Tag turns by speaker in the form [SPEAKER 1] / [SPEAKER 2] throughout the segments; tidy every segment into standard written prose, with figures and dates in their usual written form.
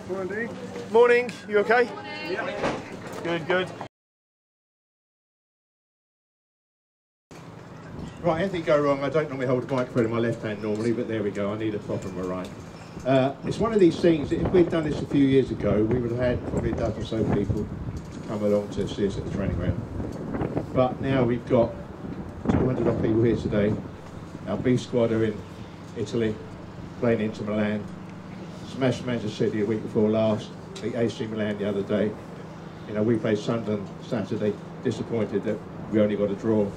[SPEAKER 1] Morning.
[SPEAKER 2] Morning, you okay?
[SPEAKER 1] Yeah.
[SPEAKER 2] Good, good.
[SPEAKER 3] Right, anything go wrong, I don't normally hold a microphone in my left hand normally, but there we go, I need a prop in my right. It's one of these things that if we'd done this a few years ago, we would have had probably a dozen or so people come along to see us at the training ground. But now we've got 200 odd people here today. Our B squad are in Italy, playing Inter Milan. Smashed Manchester City a week before last, beat AC Milan the other day. You know, we played Sunderland Saturday, disappointed that we only got a draw.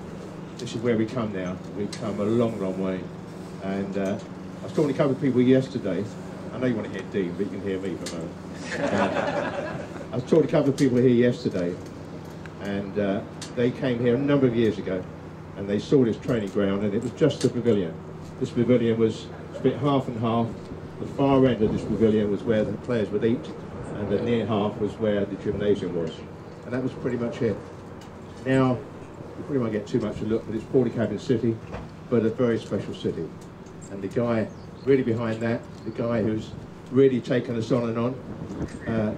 [SPEAKER 3] This is where we come now. We've come a long, long way. And I was talking to a couple of people yesterday. I know you want to hear Dean, but you can hear me for a moment. I was talking to a couple of people here yesterday, and they came here a number of years ago, and they saw this training ground, and it was just the pavilion. This pavilion was split half and half. The far end of this pavilion was where the players would eat, and the near half was where the gymnasium was. And that was pretty much it. Now, you probably won't get too much of a look, but it's Portakabin City, but a very special city. And the guy really behind that, the guy who's really taken us on and on,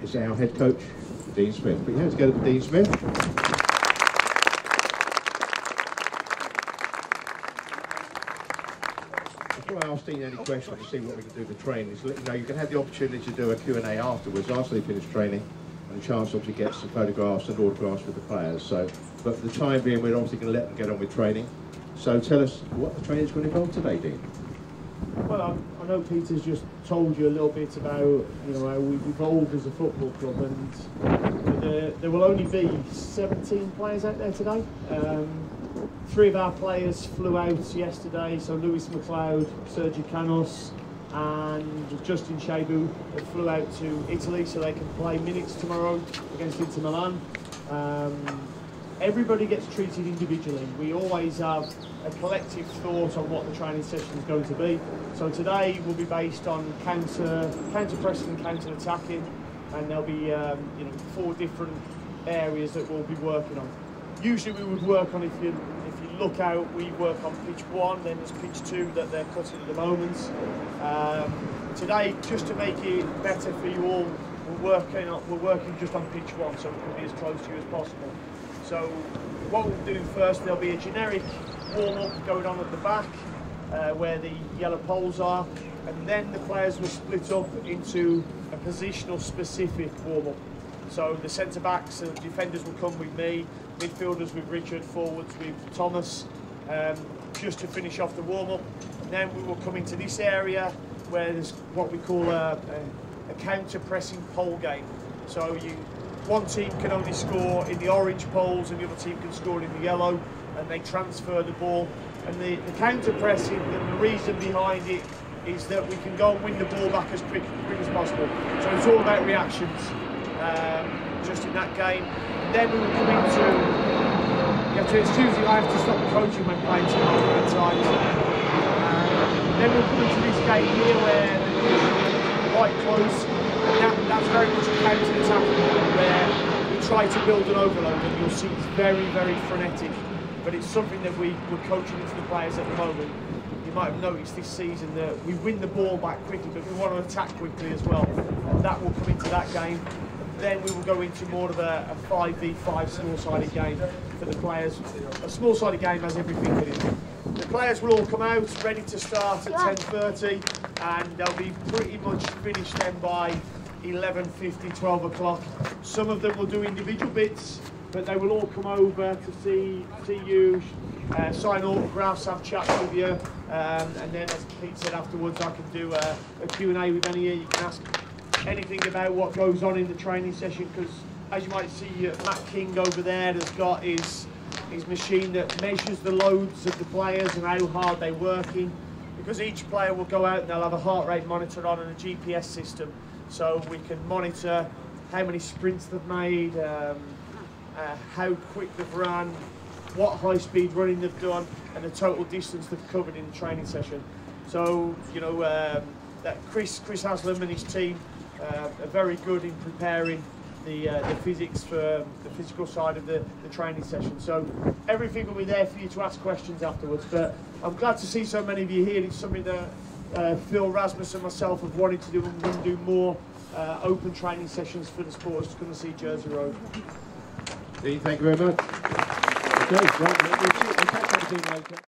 [SPEAKER 3] is our head coach, Dean Smith. Put your hands together for Dean Smith. Before I ask Dean any questions to see what we can do to train, is let you know you can have the opportunity to do a Q&A afterwards, after they finish training, and a chance to obviously get some photographs and autographs with the players. So, but for the time being, we're obviously going to let them get on with training. So tell us what the training's going to involve today, Dean.
[SPEAKER 4] Well, I know Peter's just told you a little bit about, you know, how we've evolved as a football club, and there will only be 17 players out there today. 3 of our players flew out yesterday, so Lewis McLeod, Sergio Canos and Justin Shabu flew out to Italy so they can play minutes tomorrow against Inter Milan. Everybody gets treated individually. We always have a collective thought on what the training session is going to be. So today will be based on counter pressing and counter attacking, and there'll be you know, 4 different areas that we'll be working on. Usually we would work on, if you look out, we work on pitch 1, then there's pitch 2 that they're cutting at the moment. Today, just to make it better for you all, we're working just on pitch 1, so we can be as close to you as possible. So what we'll do first, there'll be a generic warm-up going on at the back, where the yellow poles are, and then the players will split up into a positional specific warm-up. So the centre-backs and defenders will come with me, midfielders with Richard, forwards with Thomas, just to finish off the warm-up. And then we will come into this area where there's what we call a counter-pressing pole game. So one team can only score in the orange poles and the other team can score in the yellow, and they transfer the ball. And the counter-pressing, and the reason behind it is that we can go and win the ball back as quick as possible. So it's all about reactions, just in that game. And then we will come into, I have to stop coaching when playing too long at times. Then we'll come into this game here where they're quite close. And that's very much a counter-attack where we try to build an overload, and you'll see it's very, very frenetic. But it's something that we're coaching into the players at the moment. You might have noticed this season that we win the ball back quickly, but we want to attack quickly as well. And that will come into that game. Then we will go into more of a 5v5 small-sided game for the players. A small-sided game has everything in it. The players will all come out ready to start at 10:30, and they'll be pretty much finished then by 11:50, 12 o'clock. Some of them will do individual bits, but they will all come over to see you, sign autographs, have chats with you, and then, as Pete said afterwards, I can do a Q&A with any of you. You can ask anything about what goes on in the training session, because as you might see, Matt King over there has got his machine that measures the loads of the players and how hard they're working, because each player will go out and they'll have a heart rate monitor on and a GPS system, so we can monitor how many sprints they've made, how quick they've run, what high-speed running they've done, and the total distance they've covered in the training session. So, you know, that Chris Haslam and his team are very good in preparing the physics for the physical side of the training session. So everything will be there for you to ask questions afterwards. But I'm glad to see so many of you here. It's something that Phil, Rasmus and myself have wanted to do, and we're going to do more open training sessions for the supporters to come and see Jersey Road.
[SPEAKER 3] Dean, thank you very much. Okay, right, we'll catch up with you later.